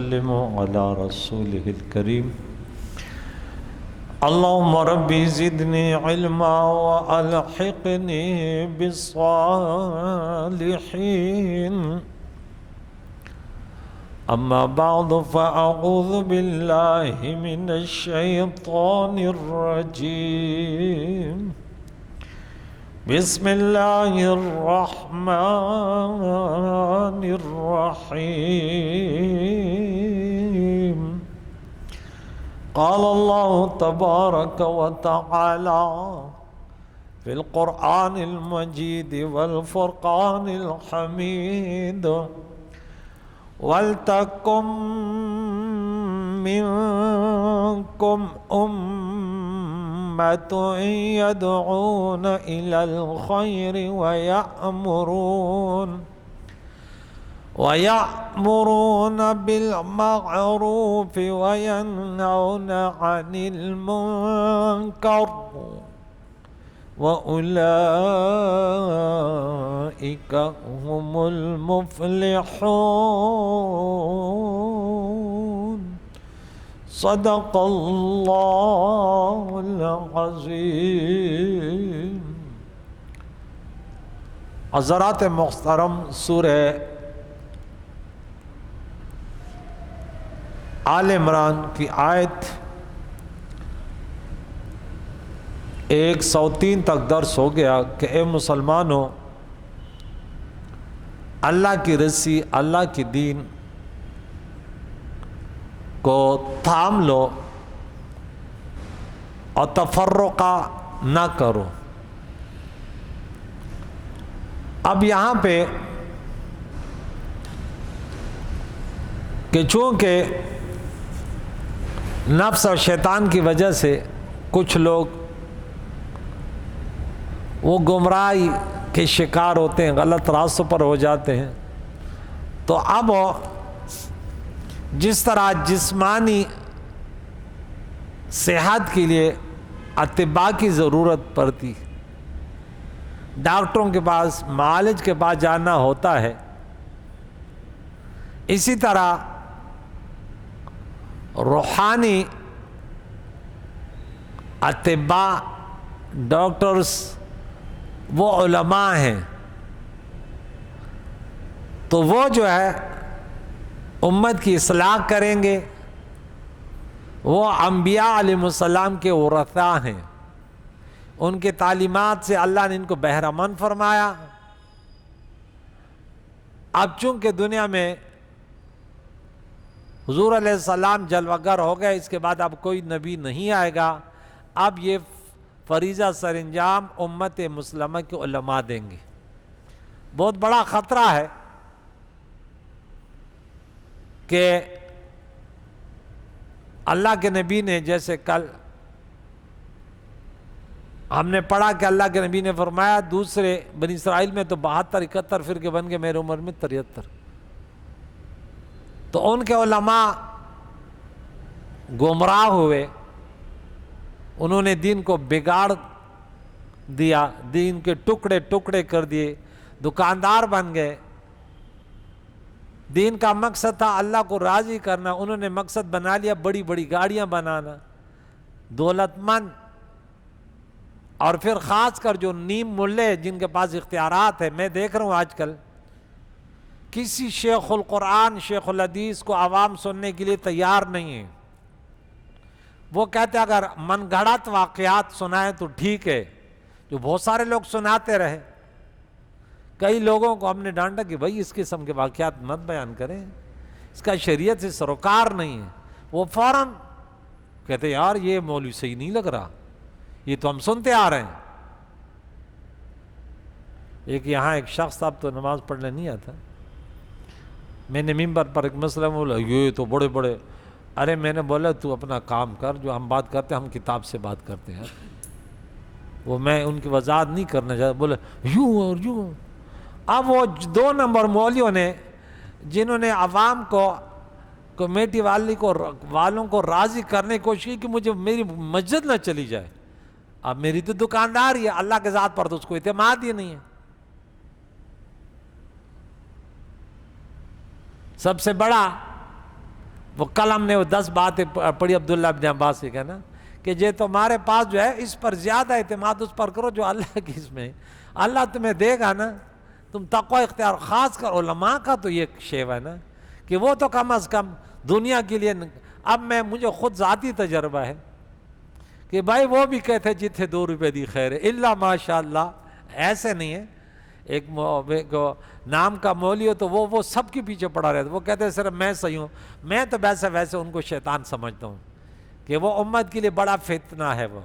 وسلموا على رسوله الكريم اللهم ربي زدني علما وألحقني بالصالحين أما بعد فأعوذ بالله من الشيطان الرجيم بسم الله الرحمن الرحيم قال الله تبارك وتعالى في القرآن المجيد والفرقان الحميد وَلْتَكُنْ مِنْكُمْ أُمَّةٌ يَدْعُونَ إِلَى الْخَيْرِ وَيَأْمُرُونَ بِالْمَعْرُوفِ وَيَنْهَوْنَ عَنِ الْمُنْكَرِ وَأُولَئِكَ هُمُ الْمُفْلِحُونَ صدق اللہ العظیم۔ حضرات محترم، سورہ آل عمران کی آیت 103 تک درس ہو گیا کہ اے مسلمانوں، اللہ کی رسی، اللہ کی دین کو تھام لو اور تفرقہ نہ کرو۔ اب یہاں پہ کہ چونکہ نفس اور شیطان کی وجہ سے کچھ لوگ وہ گمراہی کے شکار ہوتے ہیں، غلط راستوں پر ہو جاتے ہیں، تو اب جس طرح جسمانی صحت کے لیے اطباء کی ضرورت پڑتی، ڈاکٹروں کے پاس، معالج کے پاس جانا ہوتا ہے، اسی طرح روحانی اطباء، ڈاکٹرز وہ علماء ہیں، تو وہ جو ہے امت کی اصلاح کریں گے۔ وہ انبیاء علیہ السلام کے ورثاء ہیں، ان کے تعلیمات سے اللہ نے ان کو بہرہ مند فرمایا۔ اب چونکہ دنیا میں حضور علیہ السلام جلوہ گر ہو گئے، اس کے بعد اب کوئی نبی نہیں آئے گا، اب یہ فریضہ سر انجام امت مسلمہ کے علماء دیں گے۔ بہت بڑا خطرہ ہے کہ اللہ کے نبی نے، جیسے کل ہم نے پڑھا کہ اللہ کے نبی نے فرمایا دوسرے بنی اسرائیل میں تو 72-71 فرقے بن گئے، میرے عمر میں 73، تو ان کے علماء گمراہ ہوئے، انہوں نے دین کو بگاڑ دیا، دین کے ٹکڑے ٹکڑے کر دیے، دکاندار بن گئے۔ دین کا مقصد تھا اللہ کو راضی کرنا، انہوں نے مقصد بنا لیا بڑی بڑی گاڑیاں بنانا، دولت مند، اور پھر خاص کر جو نیم ملے جن کے پاس اختیارات ہیں۔ میں دیکھ رہا ہوں آج کل کسی شیخ القرآن، شیخ الحدیث کو عوام سننے کے لیے تیار نہیں ہے۔ وہ کہتے ہیں اگر من گھڑت واقعات سنائیں تو ٹھیک ہے، جو بہت سارے لوگ سناتے رہے۔ کئی لوگوں کو ہم نے ڈانٹا کہ بھائی اس قسم کے واقعات مت بیان کریں، اس کا شریعت سے سروکار نہیں ہے۔ وہ فوراً کہتے ہیں یار یہ مولوی صحیح نہیں لگ رہا، یہ تو ہم سنتے آ رہے ہیں۔ یہاں ایک شخص اب تو نماز پڑھنے نہیں آتا، میں نے ممبر پر ایک مسئلہ بولا، یہ تو بڑے بڑے، ارے میں نے بولا تو اپنا کام کر، جو ہم بات کرتے ہیں ہم کتاب سے بات کرتے ہیں۔ وہ میں ان کی وضاحت نہیں کرنا چاہتا، بولے یوں اور یوں۔ اب وہ 2 نمبر مولویوں نے جنہوں نے عوام کو، کمیٹی والوں کو راضی کرنے کی کوشش کی کہ مجھے میری مسجد نہ چلی جائے، اب میری تو دکاندار ہی ہے، اللہ کے ذات پر تو اس کو اعتماد ہی نہیں ہے۔ سب سے بڑا وہ کل ہم نے وہ 10 باتیں پڑھی عبداللہ ابن عباس سے کہنا کہ یہ تمہارے پاس جو ہے اس پر زیادہ اعتماد اس پر کرو جو اللہ کی اس میں اللہ تمہیں دے گا نا، تم تقوی اختیار، خاص کر علماء کا تو یہ شیو ہے نا کہ وہ تو کم از کم دنیا کے لیے، اب مجھے خود ذاتی تجربہ ہے کہ بھائی وہ بھی کہتے جتنے 2 روپے دی خیر ہے، اللہ ماشاء اللہ ایسے نہیں ہے. ایک نام کا مولوی ہو تو وہ سب کے پیچھے پڑا رہتا، وہ کہتے ہیں صرف میں صحیح ہوں. میں تو ویسے ان کو شیطان سمجھتا ہوں کہ وہ امت کے لیے بڑا فتنہ ہے، وہ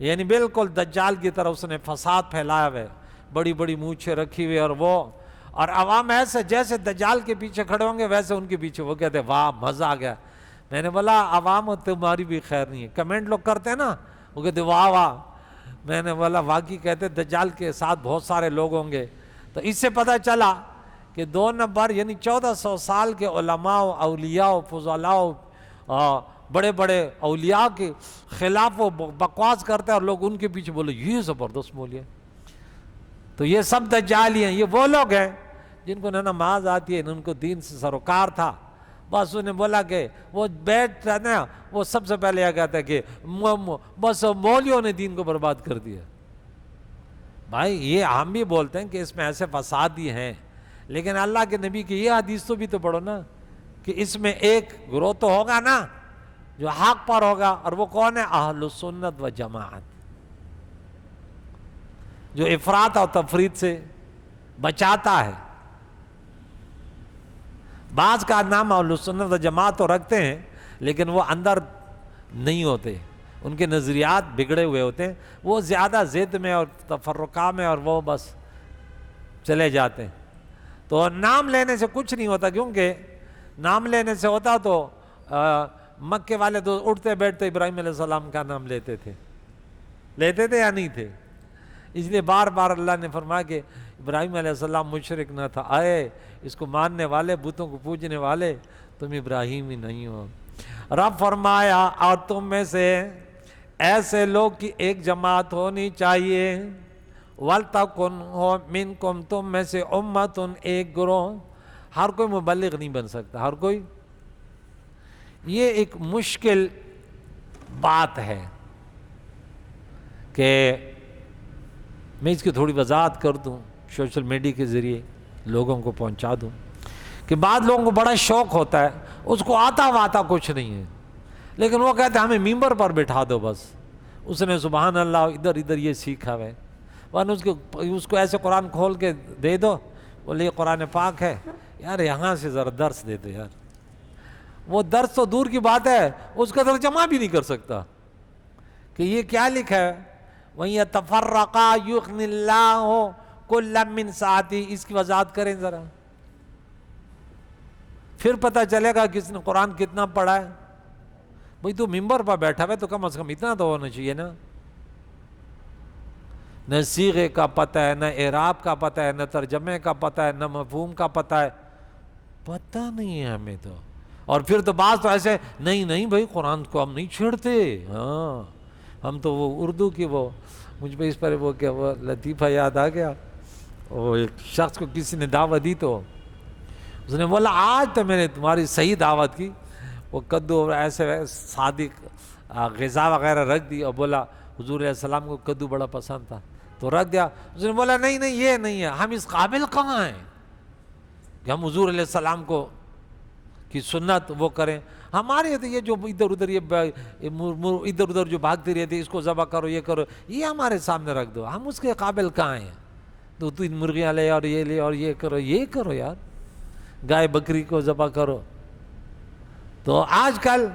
یعنی بالکل دجال کی طرح اس نے فساد پھیلایا ہوا ہے، بڑی بڑی مونچھیں رکھی ہوئی، اور عوام ایسے جیسے دجال کے پیچھے کھڑے ہوں گے ویسے ان کے پیچھے. وہ کہتے ہیں واہ مزہ آ گیا. میں نے بولا عوام تمہاری بھی خیر نہیں ہے. کمنٹ لوگ کرتے ہیں نا، وہ کہتے واہ واہ. میں نے بولا واقعی کہتے دجال کے ساتھ بہت سارے لوگ ہوں گے. تو اس سے پتہ چلا کہ 2 نمبر یعنی 1400 سال کے علماء، اولیاء، فضلاء، بڑے بڑے اولیاء کے خلاف وہ بکواس کرتے ہیں اور لوگ ان کے پیچھے بولے یہ زبردست مولوی ہے. تو یہ سب دجالی ہیں. یہ وہ لوگ ہیں جن کو نہ نماز آتی ہے، ان کو دین سے سروکار تھا. بس انہیں بولا کہ وہ بیٹھ رہے نا، وہ سب سے پہلے یہ کہتا ہے کہ بس مولویوں نے دین کو برباد کر دیا. بھائی یہ ہم بھی بولتے ہیں کہ اس میں ایسے فسادی ہیں، لیکن اللہ کے نبی کی یہ حدیث تو بھی تو پڑھو نا کہ اس میں ایک گروہ تو ہوگا نا جو حق پر ہوگا، اور وہ کون ہے؟ اہل سنت و جماعت، جو افراط اور تفریط سے بچاتا ہے. بعض کا نام اہل سنت و جماعت تو رکھتے ہیں لیکن وہ اندر نہیں ہوتے، ان کے نظریات بگڑے ہوئے ہوتے ہیں، وہ زیادہ ضد میں اور تفرقہ میں اور وہ بس چلے جاتے ہیں. تو نام لینے سے کچھ نہیں ہوتا، کیونکہ نام لینے سے ہوتا تو مکے والے تو اٹھتے بیٹھتے ابراہیم علیہ السلام کا نام لیتے تھے یا نہیں تھے. اس لیے بار بار اللہ نے فرمایا کہ ابراہیم علیہ السلام مشرک نہ تھا، آئے اس کو ماننے والے، بتوں کو پوجنے والے، تم ابراہیم ہی نہیں ہو. رب فرمایا اور تم میں سے ایسے لوگ کی ایک جماعت ہونی چاہیے، وَلْتَكُنْ ہو مِنْكُمْ تم میں سے امتن ایک گروہ. ہر کوئی مبلغ نہیں بن سکتا، ہر کوئی. یہ ایک مشکل بات ہے کہ میں اس کی تھوڑی وضاحت کر دوں، سوشل میڈیا کے ذریعے لوگوں کو پہنچا دوں کہ بعض لوگوں کو بڑا شوق ہوتا ہے، اس کو آتا واتا کچھ نہیں ہے، لیکن وہ کہتے ہیں ہمیں ممبر پر بٹھا دو، بس اس نے سبحان اللہ ادھر ادھر یہ سیکھا ہے، ورنہ اس کو ایسے قرآن کھول کے دے دو، بولے یہ قرآن پاک ہے، یار یہاں سے ذرا درس دے دو یار. وہ درس تو دور کی بات ہے، اس کا ترجمہ بھی نہیں کر سکتا کہ یہ کیا لکھا ہے. وَإِن يَتَفَرَّقَا يُغْنِ اللَّهُ كُلًّا مِّن سَعَتِهِ. اس کی وضاحت کریں ذرا، پھر پتہ چلے گا کہ اس نے قرآن کتنا پڑھا ہے. بھئی تو ممبر پر بیٹھا ہے تو کم از کم اتنا تو ہونا چاہیے نا. نہ صیغے کا پتہ ہے، نہ اعراب کا پتہ ہے، نہ ترجمے کا پتہ ہے، نہ مفہوم کا پتہ ہے، پتہ نہیں ہے ہمیں تو. اور پھر تو بعض تو ایسے نہیں بھائی قرآن کو ہم نہیں چھیڑتے، ہاں ہم تو وہ اردو کی، وہ مجھ پہ اس پر وہ کیا وہ لطیفہ یاد آ گیا. وہ ایک شخص کو کسی نے دعوت دی تو اس نے بولا آج تو میں نے تمہاری صحیح دعوت کی. وہ کدو اور ایسے صادق غذا وغیرہ رکھ دی اور بولا حضور علیہ السلام کو کدو بڑا پسند تھا تو رکھ دیا. اس نے بولا نہیں یہ نہیں ہے، ہم اس قابل کہاں ہیں کہ ہم حضور علیہ السلام کو کی سنت وہ کریں. ہمارے تو یہ جو ادھر ادھر جو بھاگتی رہتی ہے، اس کو ذبح کرو، یہ کرو، یہ ہمارے سامنے رکھ دو، ہم اس کے قابل کہاں ہیں. تو تین مرغیاں لے اور یہ لے اور یہ کرو یار، گائے بکری کو ذبح کرو. تو آج کل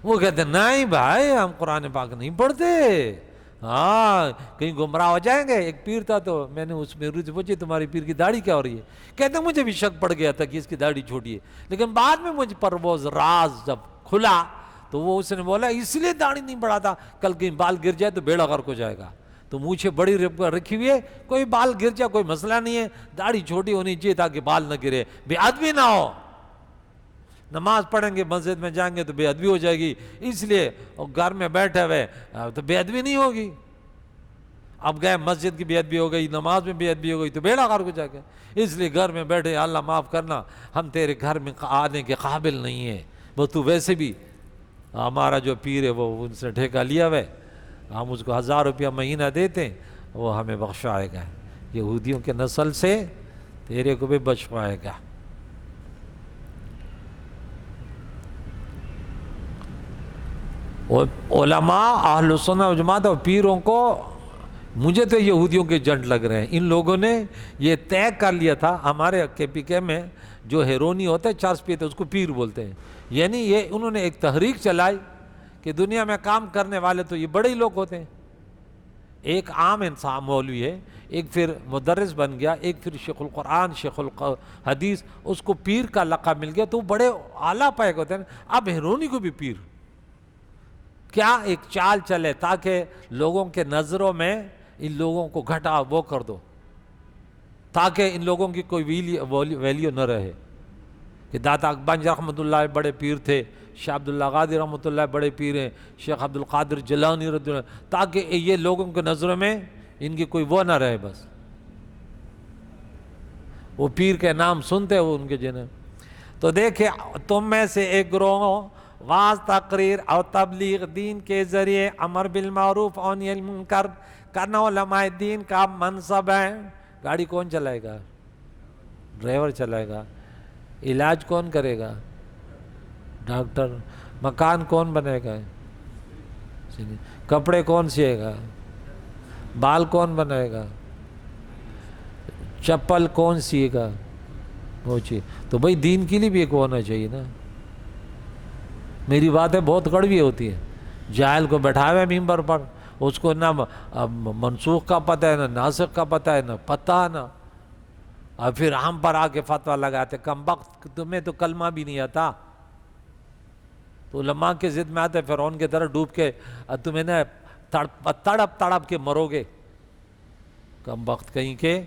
وہ کہتے ہیں نہیں بھائی ہم قرآن پاک نہیں پڑھتے، ہاں کہیں گمراہ ہو جائیں گے. ایک پیر تھا تو میں نے اس میں سے پوچھی تمہاری پیر کی داڑھی کیا ہو رہی ہے؟ کہتے ہیں مجھے بھی شک پڑ گیا تھا کہ اس کی داڑھی چھوٹی ہے، لیکن بعد میں مجھ پر وہ راز جب کھلا تو وہ اس نے بولا اس لیے داڑھی نہیں بڑھاتا، کل کہیں بال گر جائے تو بیڑا غرق ہو جائے گا. تو مونچھیں بڑی رکھی ہوئی ہے، کوئی بال گر جائے کوئی مسئلہ نہیں ہے، داڑھی چھوٹی ہونی چاہیے تاکہ بال نہ گرے، بے ادبی نہ ہو. نماز پڑھیں گے مسجد میں جائیں گے تو بے ادبی ہو جائے گی، اس لیے گھر میں بیٹھے ہوئے تو بے ادبی نہیں ہوگی. اب گئے مسجد کی بیعت بھی ہو گئی، نماز میں بیعت بھی ہو گئی، تو بیڑا غرق ہو جائے گا۔ اس لیے گھر میں بیٹھے اللہ معاف کرنا ہم تیرے گھر میں آنے کے قابل نہیں ہیں، وہ تو ویسے بھی ہمارا جو پیر ہے وہ ان سے ٹھیکہ لیا ہوا ہے، ہم اس کو 1000 روپیہ مہینہ دیتے ہیں، وہ ہمیں بخشائے گا، یہودیوں کے نسل سے تیرے کو بھی بچوائے گا۔ علماء اہل سنت و جماعت اور پیروں کو، مجھے تو یہودیوں کے جنٹ لگ رہے ہیں۔ ان لوگوں نے یہ طے کر لیا تھا، ہمارے KPK میں جو ہیرونی ہوتا ہے چرس پیتے اس کو پیر بولتے ہیں، یعنی یہ انہوں نے ایک تحریک چلائی کہ دنیا میں کام کرنے والے تو یہ بڑے ہی لوگ ہوتے ہیں۔ ایک عام انسان مولوی ہے، ایک پھر مدرس بن گیا، ایک پھر شیخ القرآن، شیخ الحدیث، اس کو پیر کا لقب مل گیا، تو وہ بڑے اعلیٰ پائے ہوتے ہیں۔ اب ہیرونی کو بھی پیر، کیا ایک چال چلے تاکہ لوگوں کے نظروں میں ان لوگوں کو گھٹا وہ کر دو، تاکہ ان لوگوں کی کوئی ویلیو نہ رہے۔ کہ داتا اکبنج رحمۃ اللہ بڑے پیر تھے، شیخ عبداللہ غادی رحمۃ اللہ بڑے پیر ہیں، شیخ عبد القادر جیلانی رضی اللہ، تاکہ یہ لوگوں کے نظروں میں ان کی کوئی وہ نہ رہے، بس وہ پیر کے نام سنتے وہ ان کے جنہیں۔ تو دیکھیں تم میں سے ایک گروہ واز تقریر اور تبلیغ دین کے ذریعے امر بالمعروف اور نہی عن المنکر کرنا علماء دین کا منصب ہے۔ گاڑی کون چلائے گا؟ ڈرائیور چلائے گا۔ علاج کون کرے گا؟ ڈاکٹر۔ مکان کون بنائے گا؟ کپڑے کون سیے گا؟ بال کون بنائے گا؟ چپل کون سیے گا؟ وہ چیز تو بھائی دین کے لیے بھی ایک ہونا چاہیے نا۔ میری باتیں بہت کڑوی ہوتی ہیں، جاہل کو بٹھائے ہوئے ممبر پر، اس کو نہ منسوخ کا پتہ ہے، نہ ناسخ کا پتہ ہے، نہ پتہ نہ، اور پھر ہم پر آ کے فتویٰ لگاتے، کم وقت تمہیں تو کلمہ بھی نہیں آتا، تو علماء کے ضد میں آتے، فرعون کی طرح ڈوب کے تمہیں نہ تڑپ تڑپ کے مرو گے، کم وقت کہیں کے۔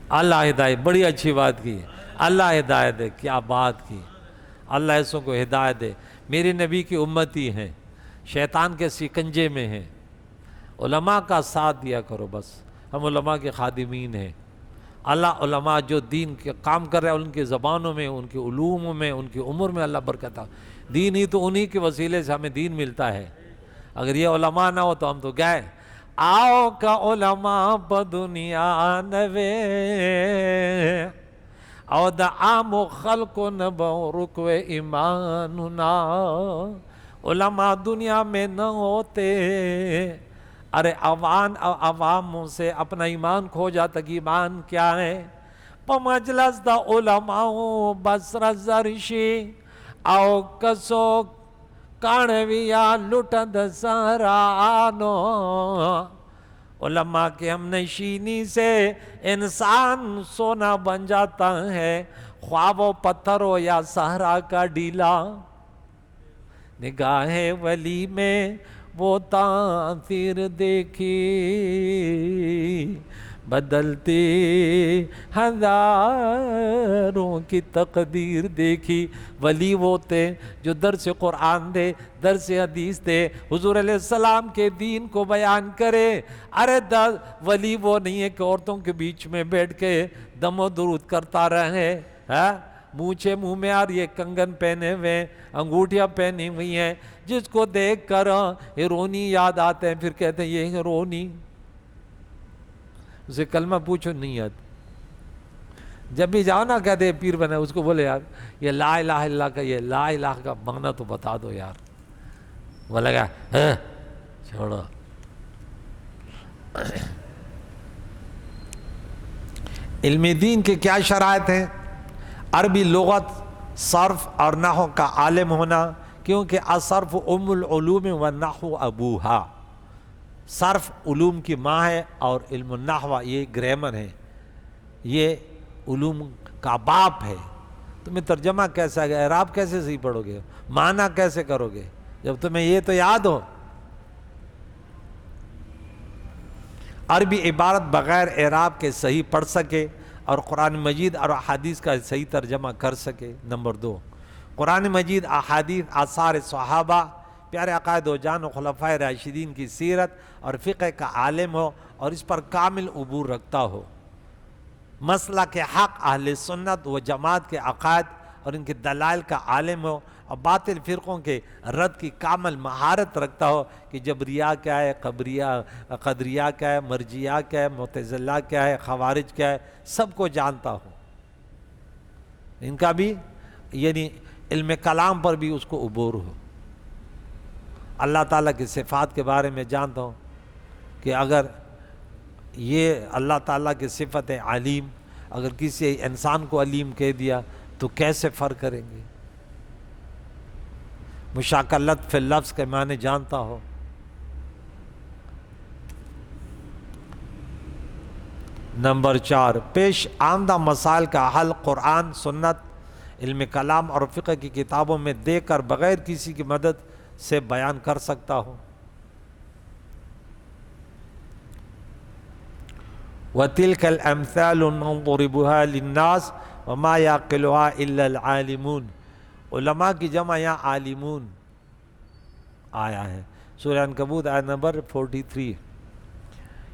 اللہ ہدایت، بڑی اچھی بات کی، اللہ ہدایت دے، کیا بات کی، اللہ ایسوں کو ہدایت دے۔ میرے نبی کی امتی ہیں، شیطان کے سکنجے میں ہیں، علماء کا ساتھ دیا کرو، بس ہم علماء کے خادمین ہیں۔ اللہ علماء جو دین کے کام کر رہے ہیں ان کی زبانوں میں، ان کے علوم میں، ان کی عمر میں اللہ برکت ہے۔ دین ہی تو انہی کے وسیلے سے ہمیں دین ملتا ہے، اگر یہ علماء نہ ہو تو ہم تو گئے۔ آؤ کا علماء پا دنیا نوے او دا عام خلق نبو رکو ایماننا، علماء دنیا میں نہ ہوتے، ارے عوام سے اپنا ایمان کھو جاتا کہ ایمان کیا ہے۔ پا مجلس دا علماء بسر زرشی او کسو کانویا لٹد سہرانو، علماء کے ہم نشینی سے انسان سونا بن جاتا ہے، خواب و پتھر ہو یا صحرا کا ڈیلا، نگاہ ولی میں وہ تاثیر دیکھی، بدلتی ہزاروں کی تقدیر دیکھی۔ ولی وہ تھے جو درس قرآن دے، درس حدیث دے، حضور علیہ السلام کے دین کو بیان کرے۔ ارے ولی وہ نہیں ہے کہ عورتوں کے بیچ میں بیٹھ کے دم و درود کرتا رہے، مونچھے منہ میں اور یہ کنگن پہنے ہوئے، انگوٹھیاں پہنی ہوئی ہیں، جس کو دیکھ کر ہیرونی یاد آتے ہیں، پھر کہتے ہیں یہ ہیرونی۔ اسے کلمہ پوچھو نہیں یاد، جب بھی جاؤ نا کہتے ہیں پیر بنا، اس کو بولے یار یہ لا الہ الا اللہ کا، یہ لا الہ کا معنی تو بتا دو یار، وہ لگا چھوڑو۔ علم دین کے کیا شرائط ہیں؟ عربی لغت، صرف اور نحو کا عالم ہونا، کیونکہ الصرف ام العلوم والنحو ابوہا، صرف علوم کی ماں ہے اور علم النحو یہ گرامر ہے، یہ علوم کا باپ ہے۔ تمہیں ترجمہ کیسا ہے، اعراب کیسے صحیح پڑھو گے، معنی کیسے کرو گے جب تمہیں یہ تو یاد ہو۔ عربی عبارت بغیر اعراب کے صحیح پڑھ سکے اور قرآن مجید اور احادیث کا صحیح ترجمہ کر سکے۔ نمبر 2، قرآن مجید، احادیث، آثار صحابہ پیارے عقائد و جان و خلفائے راشدین کی سیرت اور فقہ کا عالم ہو اور اس پر کامل عبور رکھتا ہو، مسلک حق اہل سنت و جماعت کے عقائد اور ان کے دلائل کا عالم ہو، اور باطل فرقوں کے رد کی کامل مہارت رکھتا ہو کہ جبریہ کیا ہے، قدریہ کیا ہے، مرجیہ کیا ہے، معتزلہ کیا ہے، خوارج کیا ہے، سب کو جانتا ہو، ان کا بھی یعنی علم کلام پر بھی اس کو عبور ہو۔ اللہ تعالیٰ کی صفات کے بارے میں جانتا ہوں کہ اگر یہ اللہ تعالیٰ کی صفت ہے علیم، اگر کسی انسان کو علیم کہہ دیا تو کیسے فرق کریں گے؟ مشاکلت فی اللفظ کے معنی جانتا ہو۔ نمبر 4، پیش آمدہ مسائل کا حل قرآن، سنت، علم کلام اور فقہ کی کتابوں میں دے کر بغیر کسی کی مدد سے بیان کر سکتا ہوں۔ وَتِلْكَ الْأَمْثَالُ نَضْرِبُهَا لِلنَّاسِ وَمَا يَعْقِلُهَا إِلَّا الْعَالِمُونَ۔ علماء کی جمع یہاں عالمون آیا ہے، سورہ عنکبوت آیت نمبر 43۔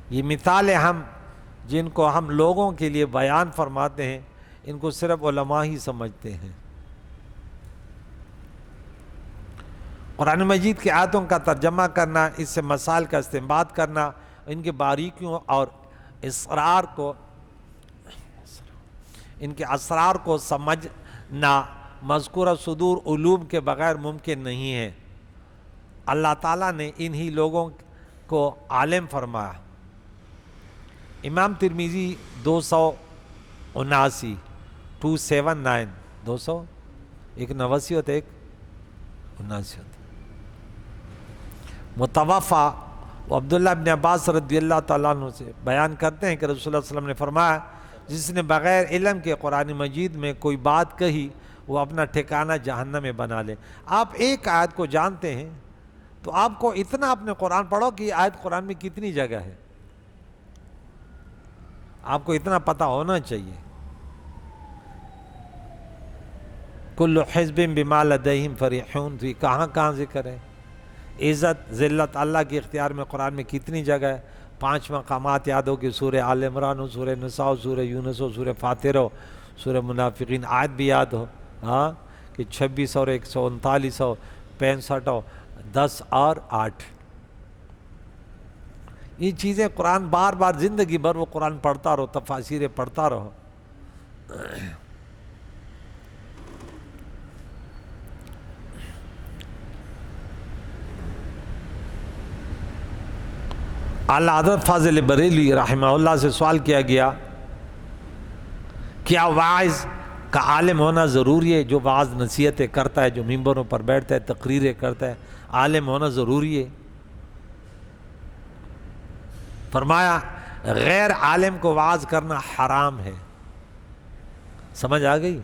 یہ مثالیں جن کو ہم لوگوں کے لیے بیان فرماتے ہیں، ان کو صرف علماء ہی سمجھتے ہیں۔ قرآن مجید کی آیتوں کا ترجمہ کرنا، اس سے مسائل کا استنباط کرنا، ان کے باریکیوں اور ان کے اسرار کو سمجھنا مذکورہ صدور علوم کے بغیر ممکن نہیں ہے۔ اللہ تعالیٰ نے انہی لوگوں کو عالم فرمایا۔ امام ترمذی 279 279 200 ایک 89 ہوتا ہے، ایک 79 ہوتا ہے۔ متوفا عبداللہ ابن عباس رضی اللہ تعالیٰ عنہ سے بیان کرتے ہیں کہ رسول اللہ صلی اللہ علیہ وسلم نے فرمایا، جس نے بغیر علم کے قرآن مجید میں کوئی بات کہی وہ اپنا ٹھکانہ جہنم میں بنا لے۔ آپ ایک آیت کو جانتے ہیں تو آپ کو اتنا اپنے قرآن پڑھو کہ یہ آیت قرآن میں کتنی جگہ ہے، آپ کو اتنا پتہ ہونا چاہیے۔ کل حزب بما لدیہم فرحون، تو یہ کہاں کہاں ذکر ہے؟ عزت ذلت اللہ کے اختیار میں قرآن میں کتنی جگہ ہے؟ 5 مقامات یاد ہو کہ سورہ آل عمران ہو، سورہ نساء ہو، سورہ یونس ہو، سورہ فاطر ہو، سورہ منافقین آیت بھی یاد ہو، ہاں کہ 26 اور 139 ہو، 65 ہو، 10 اور 8۔ یہ چیزیں قرآن بار بار زندگی بھر وہ قرآن پڑھتا رہو، تفاسیریں پڑھتا رہو۔ اعلیٰ حضرت فاضل بریلوی رحمہ اللہ سے سوال کیا گیا، کیا واعظ کا عالم ہونا ضروری ہے؟ جو واعظ نصیحتیں کرتا ہے، جو ممبروں پر بیٹھتا ہے، تقریریں کرتا ہے، عالم ہونا ضروری ہے؟ فرمایا غیر عالم کو واعظ کرنا حرام ہے۔ سمجھ آ گئی؟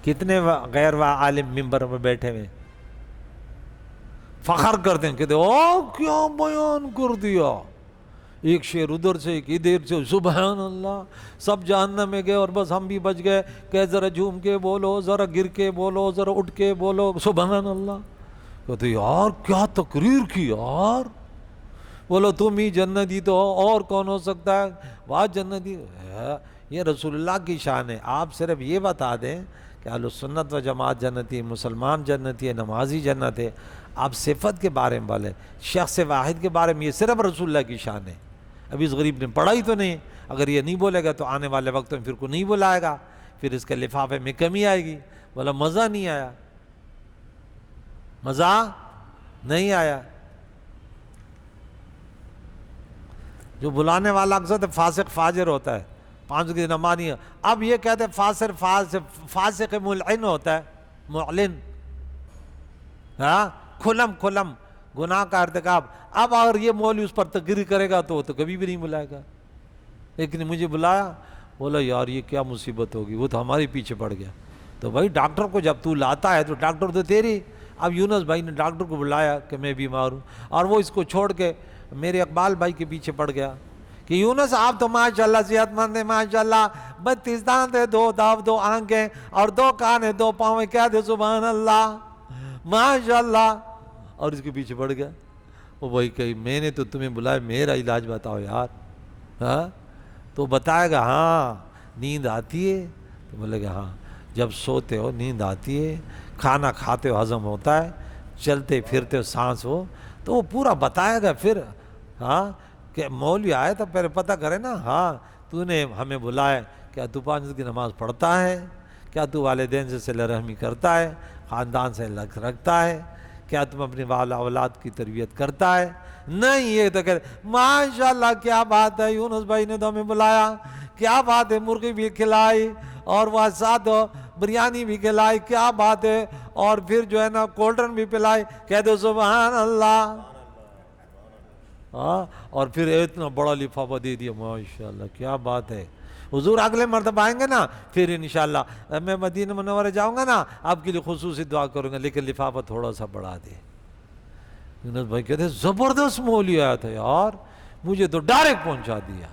کتنے غیر عالم ممبر میں بیٹھے ہوئے فخر کرتے ہیں، کہتے او کیا بیان کر دیا، ایک شعر ادھر سے ایک ادھر سے، سبحان اللہ، سب جہنم میں گئے اور بس ہم بھی بچ گئے، کہ ذرا جھوم کے بولو، ذرا گر کے بولو، ذرا اٹھ کے بولو، سبحان اللہ۔ کہتے یار کیا تقریر کی یار، بولو تم ہی جنتی تو ہو، اور کون ہو سکتا ہے؟ واہ جنتی، یہ رسول اللہ کی شان ہے۔ آپ صرف یہ بتا دیں کہ اہل سنت و جماعت جنتی ہے، مسلمان جنتی ہے، نمازی جنت ہے، آپ صفت کے بارے میں بولے، شخص واحد کے بارے میں یہ صرف رسول اللہ کی شان ہے۔ ابھی اس غریب نے پڑھا ہی تو نہیں، اگر یہ نہیں بولے گا تو آنے والے وقت میں پھر کو نہیں بلائے گا، پھر اس کے لفافے میں کمی آئے گی۔ بولا مزہ نہیں آیا، مزہ نہیں آیا۔ جو بلانے والا اکثر فاسق فاجر ہوتا ہے، 5 کی نماز نہیں ہے، اب یہ کہتے ہیں فاسق ملعن ہوتا ہے، معلن، ہاں کھلم گناہ کا ارتکاب۔ اب اگر یہ مولوی اس پر تقریر کرے گا تو وہ تو کبھی بھی نہیں بلائے گا، لیکن مجھے بلایا، بولا یار یہ کیا مصیبت ہوگی، وہ تو ہمارے پیچھے پڑ گیا۔ تو بھائی ڈاکٹر کو جب تو لاتا ہے تو ڈاکٹر تو تیری۔ اب یونس بھائی نے ڈاکٹر کو بلایا کہ میں بیمار ہوں، اور وہ اس کو چھوڑ کے میرے اقبال بھائی کے پیچھے پڑ گیا کہ یونس آپ تو ماشاءاللہ صحت مند ہیں، ماشاءاللہ 32 دانت ہے، 2 داو 2 آنکھیں اور 2 کان ہے، 2 پاؤں ہے، کیا دے سبحان اللہ ماشاءاللہ۔ اور اس کے پیچھے پڑ گیا. وہ وہی کہی میں نے تو تمہیں بلایا, میرا علاج بتاؤ یار. ہاں تو بتائے گا ہاں نیند آتی ہے, تو بولے گا ہاں جب سوتے ہو نیند آتی ہے, کھانا کھاتے ہو ہضم ہوتا ہے, چلتے پھرتے ہو سانس ہو, تو وہ پورا بتائے گا پھر. ہاں کہ مولوی آئے تو پہلے پتہ کرے نا, ہاں تو نے ہمیں بلایا, کیا تو 5 وقت کی نماز پڑھتا ہے, کیا تو والدین سے صلہ رحمی کرتا ہے, خاندان سے لگ رکھتا ہے, کیا تم اپنے اولاد کی تربیت کرتا ہے. نہیں یہ تو کہتے ماشاءاللہ کیا بات ہے, یونس بھائی نے تو ہمیں بلایا, کیا بات ہے, مرغی بھی کھلائی اور وہ ساتھ بریانی بھی کھلائی, کیا بات ہے, اور پھر جو ہے نا کولڈ ڈرنک بھی پلائی. کہہ دو سبحان اللہ. ہاں اور پھر اتنا بڑا لفافہ دے دیا, ماشاءاللہ کیا بات ہے. حضور اگلے مرتبہ آئیں گے نا پھر انشاءاللہ میں مدینہ منورہ جاؤں گا نا, آپ کے لیے خصوصی دعا کروں گا, لیکن لفافہ تھوڑا سا بڑھا دے. یونس بھائی کہتے ہیں زبردست مولوی آیا تھا یار, مجھے تو ڈائریکٹ پہنچا دیا.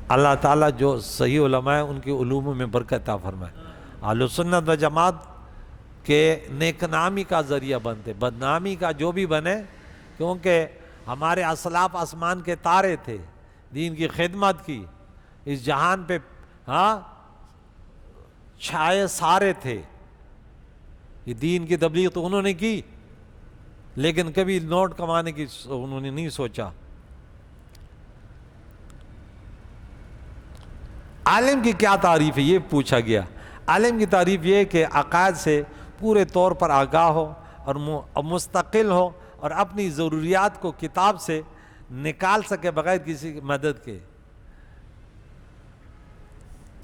اللہ تعالیٰ جو صحیح علماء ہیں ان کی علوم میں برکت عطا فرمائے. اہل سنت و جماعت کے نیک نامی کا ذریعہ بنتے, بدنامی کا جو بھی بنے, کیونکہ ہمارے اسلاف آسمان کے تارے تھے, دین کی خدمت کی, اس جہان پہ ہاں چھائے سارے تھے. یہ دین کی تبلیغ تو انہوں نے کی, لیکن کبھی نوٹ کمانے کی انہوں نے نہیں سوچا. عالم کی کیا تعریف ہے یہ پوچھا گیا. عالم کی تعریف یہ ہے کہ عقائد سے پورے طور پر آگاہ ہو اور مستقل ہو, اور اپنی ضروریات کو کتاب سے نکال سکے بغیر کسی کی مدد کے.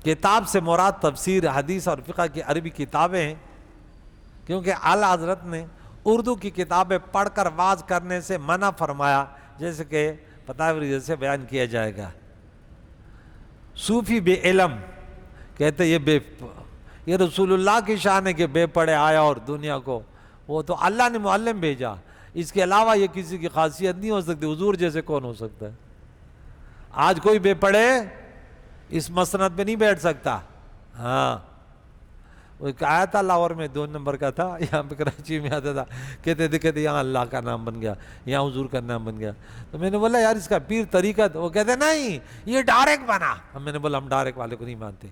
کتاب سے مراد تفسیر, حدیث اور فقہ کی عربی کتابیں ہیں, کیونکہ اعلیٰ حضرت نے اردو کی کتابیں پڑھ کر واز کرنے سے منع فرمایا, جیسے کہ پتہ جیسے بیان کیا جائے گا. صوفی بے علم کہتے یہ رسول اللہ کی شان ہے کہ بے پڑھے آیا اور دنیا کو, وہ تو اللہ نے معلم بھیجا, اس کے علاوہ یہ کسی کی خاصیت نہیں ہو سکتی. حضور جیسے کون ہو سکتا ہے؟ آج کوئی بے پڑھے اس مسند پہ نہیں بیٹھ سکتا. ہاں وہ ایک آیا تھا لاہور میں 2 نمبر کا تھا, یہاں پہ کراچی میں آتا تھا, کہتے یہاں اللہ کا نام بن گیا, یہاں حضور کا نام بن گیا. تو میں نے بولا یار اس کا پیر طریقت, وہ کہتے نہیں یہ ڈائریکٹ بنا. میں نے بولا ہم ڈائریکٹ والے کو نہیں مانتے.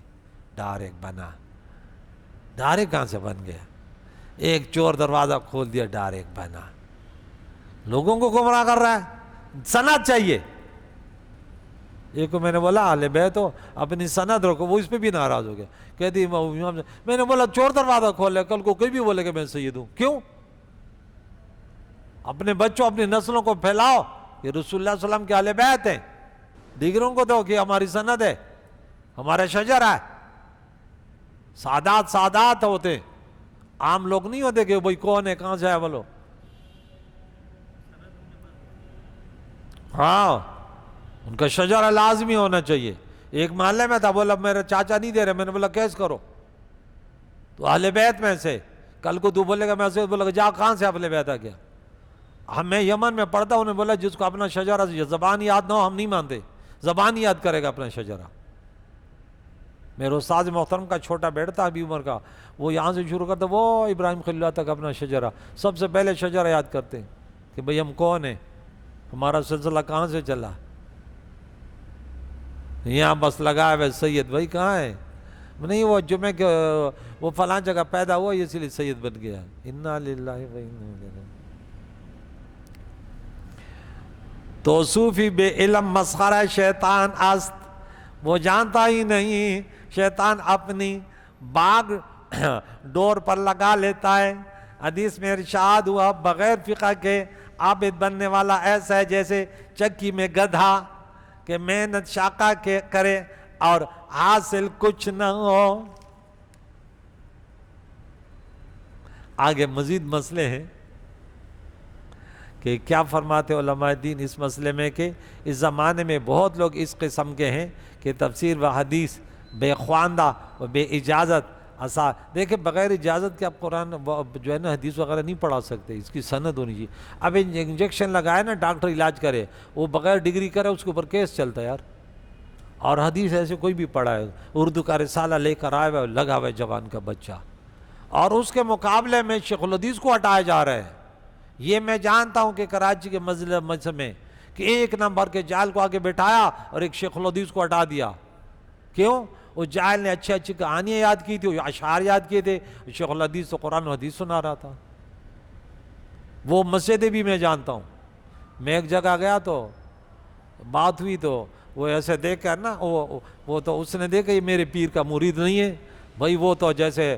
ڈائریکٹ بنا, ڈائریکٹ کہاں سے بن گیا؟ ایک چور دروازہ کھول دیا, ڈائریکٹ بنا. لوگوں کو گمراہ کر رہا ہے, سند چاہیے. ایک کو میں نے بولا اہل بیت ہو اپنی سند رکھو, وہ اس پہ بھی ناراض ہو گیا, کہتی میں نے بولا چور دروازہ کھولے, کل کو کوئی بھی بولے کہ میں سید ہوں. کیوں؟ اپنے بچوں اپنی نسلوں کو پھیلاؤ, یہ رسول اللہ صلی اللہ علیہ وسلم کے اہل بیت ہیں. دیگروں کو دو کہ ہماری سند ہے, ہمارا شجر ہے. سادات ہوتے, عام لوگ نہیں ہوتے کہ بھائی کون ہے کہاں سے ہے بولو. ہاں ان کا شجرہ لازمی ہونا چاہیے. ایک محلے میں تھا, بولا میرا چاچا نہیں دے رہے, میں نے بولا کیس کرو, تو اہل بیت میں سے. کل کو تو بولے گا میں سے, بولے گا جا کہاں سے اہل بیت آ گیا. میں یمن میں پڑھتا ہوں, انہوں نے بولا جس کو اپنا شجرہ زبان یاد نہ ہو ہم نہیں مانتے, زبان یاد کرے گا اپنا شجرہ. میرے استاد محترم کا چھوٹا بیٹا تھا ابھی عمر کا, وہ یہاں سے شروع کرتا, وہ ابراہیم خلیل اللہ تک اپنا شجرہ, سب سے پہلے شجرہ یاد کرتے ہیں کہ بھئی ہم کون ہیں, ہمارا سلسلہ کہاں سے چلا. یہاں بس لگا ہے سید بھائی کہاں ہے, نہیں وہ جمعے کے وہ فلاں جگہ پیدا ہوا اسی لیے سید بن گیا. انا للہ و انا الیہ راجعون. تو صوفی بے علم مسخرہ شیطان است, وہ جانتا ہی نہیں شیطان اپنی باغ ڈور پر لگا لیتا ہے. حدیث میں ارشاد ہوا بغیر فقہ کے عابد بننے والا ایسا ہے جیسے چکی میں گدھا کہ محنت شاقہ کے کرے اور حاصل کچھ نہ ہو. آگے مزید مسئلے ہیں کہ کیا فرماتے علماء دین اس مسئلے میں کہ اس زمانے میں بہت لوگ اس قسم کے ہیں کہ تفسیر و حدیث بے خواندہ و بے اجازت دیکھیں بغیر اجازت کے آپ قرآن جو ہے نا حدیث وغیرہ نہیں پڑھا سکتے, اس کی سند ہونی چاہیے. اب انجیکشن لگائے نا ڈاکٹر علاج کرے, وہ بغیر ڈگری کرے اس کے اوپر کیس چلتا ہے یار. اور حدیث ایسے کوئی بھی پڑھا ہے, اردو کا رسالہ لے کر آئے ہوئے لگا ہوا جوان کا بچہ, اور اس کے مقابلے میں شیخ الحدیث کو ہٹایا جا رہا ہے. یہ میں جانتا ہوں کہ کراچی کے مجلس میں کہ ایک نمبر کے جاہل کو آگے بٹھایا اور ایک شیخ الحدیث کو ہٹا دیا. کیوں؟ اس جاہل نے اچھی اچھی کہانیاں یاد کی تھی, وہ اشعار یاد کیے تھے, شیخ الحدیث تو قرآن و حدیث سنا رہا تھا. وہ مسجدیں بھی میں جانتا ہوں. میں ایک جگہ گیا تو بات ہوئی تو وہ ایسے دیکھ کر نا وہ تو اس نے دیکھا یہ میرے پیر کا مرید نہیں ہے بھائی, وہ تو جیسے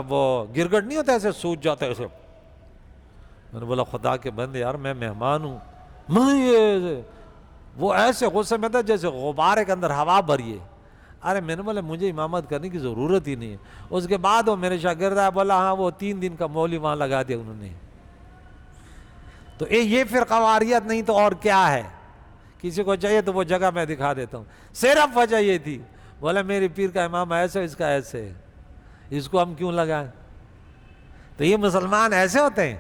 وہ گرگٹ نہیں ہوتا ایسے سوج جاتا ہے ایسے. میں نے بولا خدا کے بندے یار میں مہمان ہوں, وہ ایسے غصے میں تھا جیسے غبارے کے اندر ہوا بھری ہے. ارے میں نے بولا مجھے امامت کرنے کی ضرورت ہی نہیں ہے. اس کے بعد وہ میرے شاگرد آیا, بولا ہاں وہ 3 دن کا مولوی وہاں لگا دیا انہوں نے. تو یہ فرقہ واریت نہیں تو اور کیا ہے؟ کسی کو چاہیے تو وہ جگہ میں دکھا دیتا ہوں. صرف وجہ یہ تھی, بولا میرے پیر کا امام ایسے, اس کا ایسے, اس کو ہم کیوں لگائیں؟ تو یہ مسلمان ایسے ہوتے ہیں.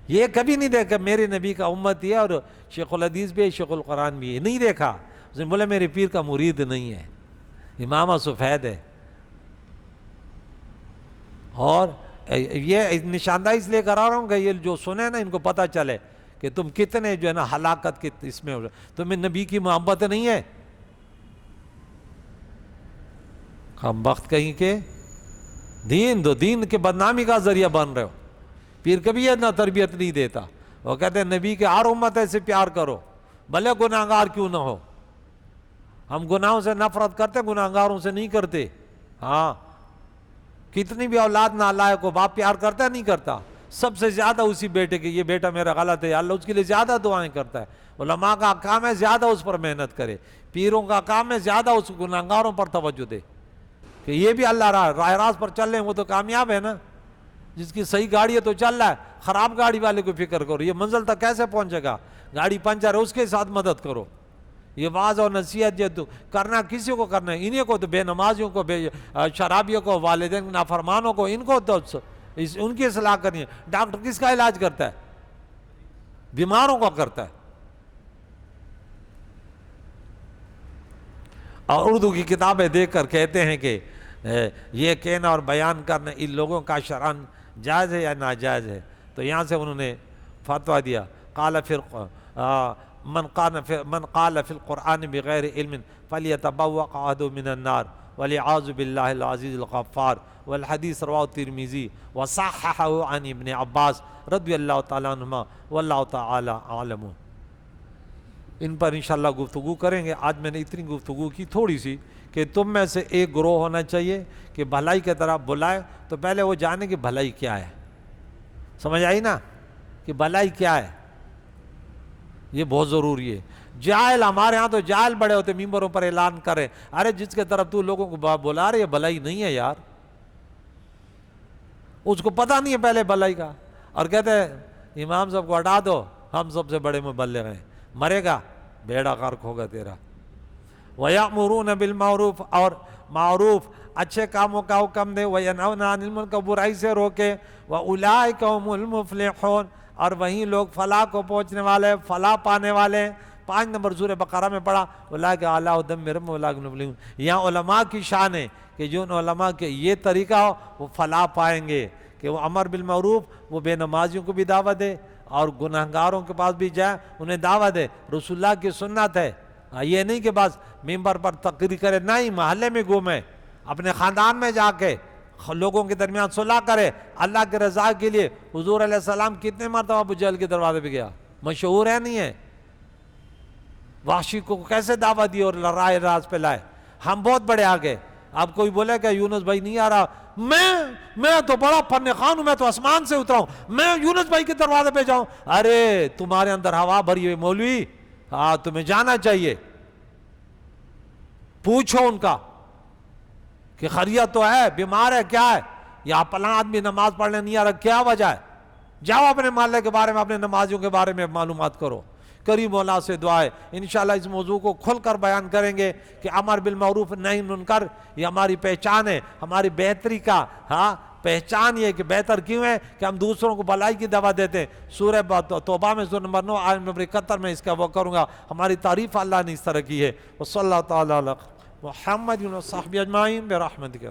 یہ کبھی نہیں دیکھا میرے نبی کا امتی ہے اور شیخ الحدیث بھی ہے, شیخ القرآن بھی ہے, نہیں دیکھا. اس نے بولا میرے پیر کا مرید نہیں ہے, امامہ سفید ہے. اور یہ نشاندہی اس لیے کرا رہا ہوں کہ یہ جو سنے نا ان کو پتہ چلے کہ تم کتنے جو ہے نا ہلاکت کے اس میں تمہیں نبی کی محبت نہیں ہے. ہم وقت کہیں کہ دین کے بدنامی کا ذریعہ بن رہے ہو. پیر کبھی یہ نہ تربیت نہیں دیتا. وہ کہتے ہیں نبی کے ہر امت سے پیار کرو بھلے گناہگار کیوں نہ ہو. ہم گناہوں سے نفرت کرتے, گناہگاروں سے نہیں کرتے. ہاں کتنی بھی اولاد نالائق کو باپ پیار کرتا ہے نہیں کرتا؟ سب سے زیادہ اسی بیٹے کے, یہ بیٹا میرا غلط ہے, اللہ اس کے لیے زیادہ دعائیں کرتا ہے. علماء کا کام ہے زیادہ اس پر محنت کرے, پیروں کا کام ہے زیادہ اس گناہگاروں پر توجہ دے کہ یہ بھی اللہ راہ راست پر چل رہے ہیں, وہ تو کامیاب ہے نا. جس کی صحیح گاڑی ہے تو چل رہا ہے, خراب گاڑی والے کو فکر کرو, یہ منزل تک کیسے پہنچے گا, گاڑی پنچر ہے اس کے ساتھ مدد کرو. یہ واعظ اور نصیحت یہ تو کرنا کسی کو کرنا ہے, انہیں کو تو بے نمازیوں کو, بے شرابیوں کو, والدین نافرمانوں کو, ان کو تو ان کی اصلاح کرنی ہے. ڈاکٹر کس کا علاج کرتا ہے؟ بیماروں کا کرتا ہے. اور اردو کی کتابیں دیکھ کر کہتے ہیں کہ یہ کہنا اور بیان کرنا ان لوگوں کا شرعاً جائز ہے یا ناجائز ہے. تو یہاں سے انہوں نے فتویٰ دیا, من قال فی القرآن بغیر علم فلیتبوأ مقعدہ من النار والعیاذ باللہ العزیز الغفار. والحدیث رواه الترمذی وصححہ عن ابن عباس رضی اللہ تعالیٰ عنہما واللہ تعالیٰ اعلم. ان پر انشاءاللہ گفتگو کریں گے. آج میں نے اتنی گفتگو کی تھوڑی سی کہ تم میں سے ایک گروہ ہونا چاہیے کہ بھلائی کی طرف بلائے, تو پہلے وہ جانے کہ بھلائی کیا ہے. سمجھ آئی نا کہ بھلائی کیا ہے, یہ بہت ضروری ہے. جاہل, ہمارے ہاں تو جاہل بڑے ہوتے, ممبروں پر اعلان کرے ارے جس کے طرف تو لوگوں کو بلا رہے یہ بھلائی نہیں ہے یار, اس کو پتہ نہیں ہے پہلے بھلائی کا. اور کہتے ہیں امام صاحب کو ہٹا دو, ہم سب سے بڑے مبلغ ہیں, مرے گا بیڑا غرق ہوگا تیرا. وَيَأْمُرُونَ بِالْمَعْرُوفِ, اور معروف اچھے کاموں کا حکم دے, وَيَنْهَوْنَ عَنِ الْمُنکَرِ, برائی سے روکے, وَأُولَٰئِکَ هُمُ الْمُفْلِحُونَ, اور وہیں لوگ فلاح کو پہنچنے والے, فلاح پانے والے. 5 نمبر سورہ بقرہ میں پڑھا اولئک علی ھدی من ربہم واولئک هم المفلحون. یہاں علماء کی شان ہے کہ جو علماء کے یہ طریقہ ہو وہ فلاح پائیں گے, کہ وہ امر بالمعروف, وہ بے نمازیوں کو بھی دعوت دے اور گناہگاروں کے پاس بھی جائے انہیں دعوت دے. رسول اللہ کی سنت ہے. یہ نہیں کہ بس ممبر پر تقریر کرے, نہیں, محلے میں گھومے, اپنے خاندان میں جا کے لوگوں کے درمیان صلح کرے اللہ کے رضا کے لیے. حضور علیہ السلام کتنے مرتبہ ابو جہل کے دروازے پہ گیا, مشہور ہے نہیں ہے؟ وحشی کو کیسے دعوت دی اور راہ راز پہ لائے. ہم بہت بڑے آگے. اب کوئی بولے کہ یونس بھائی نہیں آ رہا, میں تو بڑا فن خوان ہوں, میں تو آسمان سے اترا ہوں, میں یونس بھائی کے دروازے پہ جاؤں. ارے تمہارے اندر ہوا بھری ہوئی مولوی, ہاں تمہیں جانا چاہیے. پوچھو ان کا کہ خیریت تو ہے, بیمار ہے, کیا ہے, یا فلاں آدمی نماز پڑھنے نہیں آ رہا, کیا وجہ ہے. جاؤ اپنے محلے کے بارے میں, اپنے نمازیوں کے بارے میں معلومات کرو. کریم مولا سے دعا ہے. انشاءاللہ اس موضوع کو کھل کر بیان کریں گے کہ امر بالمعروف نہی منکر یہ ہماری پہچان ہے, ہماری بہتری کا. ہاں پہچان یہ کہ بہتر کیوں ہے کہ ہم دوسروں کو بھلائی کی دعوت دیتے ہیں. سورہ توبہ میں سورہ نمبر 9 آیت نمبر 71 میں اس کا وہ کروں گا. ہماری تعریف اللہ نے اس طرح کی ہے. وصلی اللہ تعالی علی محمد و صحبہ اجمعین برحمتک.